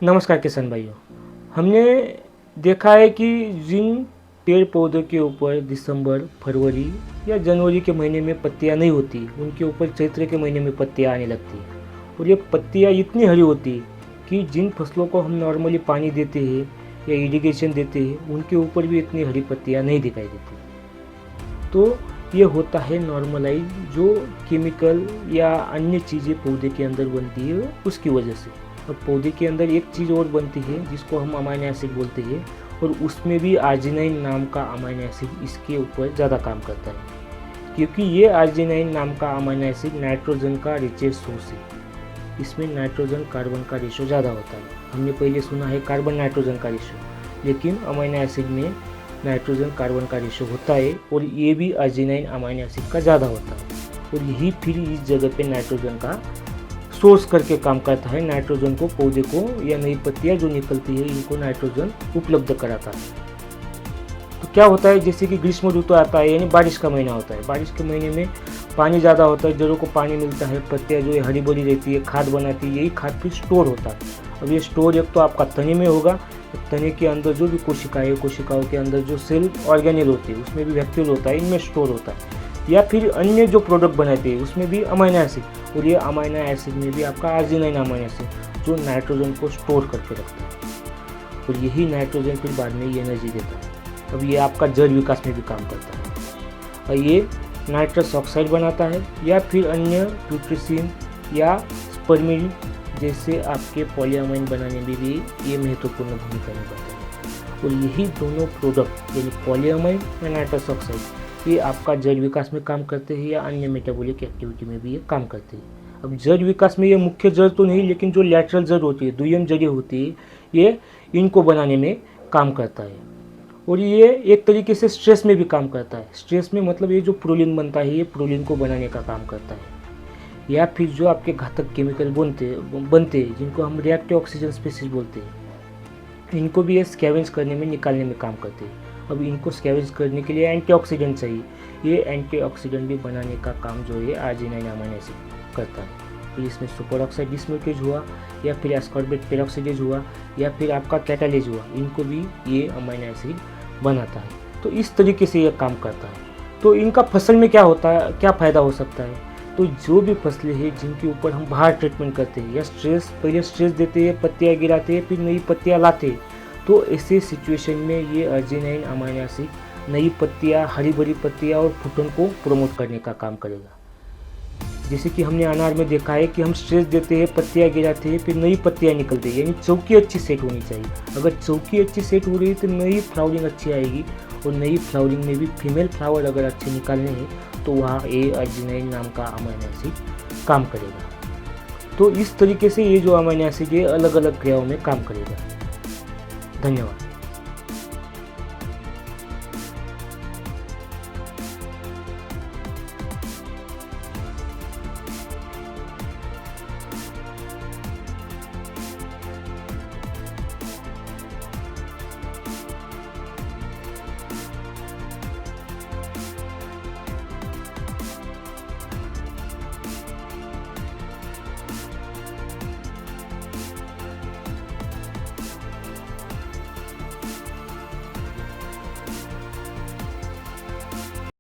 नमस्कार किसान भाइयों। हमने देखा है कि जिन पेड़ पौधों के ऊपर दिसंबर, फरवरी या जनवरी के महीने में पत्तियां नहीं होती, उनके ऊपर चैत्र के महीने में पत्तियां आने लगती हैं और ये पत्तियां इतनी हरी होती कि जिन फसलों को हम नॉर्मली पानी देते हैं या इरिगेशन देते हैं, उनके ऊपर भी इतनी हरी पत्तियां नहीं दिखाई देती। तो ये होता है नॉर्मलाइज, जो केमिकल या अन्य चीज़ें पौधे के अंदर बनती है उसकी वजह से। अब पौधे के अंदर एक चीज़ और बनती है जिसको हम अमाइनो एसिड बोलते हैं, और उसमें भी आर्जिनाइन नाम का अमाइनो एसिड इसके ऊपर ज़्यादा काम करता है, क्योंकि ये आर्जिनाइन नाम का अमाइनो एसिड नाइट्रोजन का रिचेस्ट सोर्स है। इसमें नाइट्रोजन कार्बन का रेशो ज़्यादा होता है। हमने पहले सुना है कार्बन नाइट्रोजन का रेशो, लेकिन अमाइनो एसिड में नाइट्रोजन कार्बन का रेशो होता है और ये भी आर्जिनाइन अमाइनो एसिड का ज़्यादा होता है, और यही फिर इस जगह पे नाइट्रोजन का सोर्स करके काम करता है। नाइट्रोजन को पौधे को या नई पत्तियां जो निकलती है इनको नाइट्रोजन उपलब्ध कराता है। तो क्या होता है, जैसे कि ग्रीष्म ऋतु आता है यानी बारिश का महीना होता है। बारिश के महीने में पानी ज़्यादा होता है, जड़ों को पानी मिलता है, पत्तियां जो है हरी भरी रहती है, खाद बनाती है, यही खाद फिर स्टोर होता है। अब ये स्टोर एक तो आपका तने में होगा, तने के अंदर जो भी कोशिकाएं, कोशिकाओं के अंदर जो सेल ऑर्गेनेल होते हैं उसमें भी वैक्यूल होता है, इनमें स्टोर होता है। या फिर अन्य जो प्रोडक्ट बनाते हैं उसमें भी अमाइनो एसिड, और ये अमाइनो एसिड में भी आपका आर्जिनाइन अमाइनो एसिड जो नाइट्रोजन को स्टोर करके रखता है, और यही नाइट्रोजन फिर बाद में ये एनर्जी देता है। अब ये आपका जड़ विकास में भी काम करता है, और ये नाइट्रस ऑक्साइड बनाता है, या फिर अन्य न्यूट्रिशन या स्पर्मिल जैसे आपके पॉलीअमाइन बनाने में भी ये महत्वपूर्ण भूमिका निभाता है। और यही दोनों प्रोडक्ट यानी पॉलीअमाइन या नाइट्रस ऑक्साइड ये आपका जड़ विकास में काम करते हैं या अन्य मेटाबॉलिक एक्टिविटी में भी ये काम करते हैं। अब जड़ विकास में ये मुख्य जड़ तो नहीं, लेकिन जो लैटरल जड़ होती है, दुय्यम जड़ें होती है, ये इनको बनाने में काम करता है। और ये एक तरीके से स्ट्रेस में भी काम करता है। स्ट्रेस में मतलब ये जो प्रोलीन बनता है, ये प्रोलीन को बनाने का काम करता है। या फिर जो आपके घातक केमिकल बनते हैं जिनको हम रिएक्टिव ऑक्सीजन स्पीशीज बोलते हैं, इनको भी ये स्कैवेंज करने में, निकालने में काम करते हैं। अब इनको स्कैवेंज करने के लिए एंटीऑक्सीडेंट चाहिए, ये एंटीऑक्सीडेंट भी बनाने का काम जो है आर्जिनाइन अमाइनो एसिड करता है। तो इसमें सुपर ऑक्साइड डिसम्यूटेज हुआ, या फिर एस्कॉर्बिक पेरोक्साइडेज हुआ, या फिर आपका कैटालेज हुआ, इनको भी ये अमाइनो एसिड बनाता है। तो इस तरीके से ये काम करता है। तो इनका फसल में क्या होता है, क्या फ़ायदा हो सकता है? तो जो भी फसलें हैं जिनके ऊपर हम बाहर ट्रीटमेंट करते हैं या पहले स्ट्रेस देते हैं, पत्तियाँ गिराते हैं, फिर नई पत्तियाँ लाते हैं, तो ऐसे सिचुएशन में ये आर्जिनाइन अमाइनो एसिड नई पत्तियाँ, हरी भरी पत्तियाँ और फूटन को प्रमोट करने का काम करेगा। जैसे कि हमने अनार में देखा है कि हम स्ट्रेस देते हैं, पत्तियाँ गिराते हैं, फिर नई पत्तियाँ निकलती है, यानी चौकी अच्छी सेट होनी चाहिए। अगर चौकी अच्छी सेट हो रही है तो नई फ्लावरिंग अच्छी आएगी, और नई फ्लावरिंग में भी फीमेल फ्लावर अगर अच्छे निकालने हैं तो वहाँ ये आर्जिनाइन नाम का अमाइनो एसिड काम करेगा। तो इस तरीके से ये जो अमाइनो एसिड है अलग अलग क्रियाओं में काम करेगा। धन्यवाद।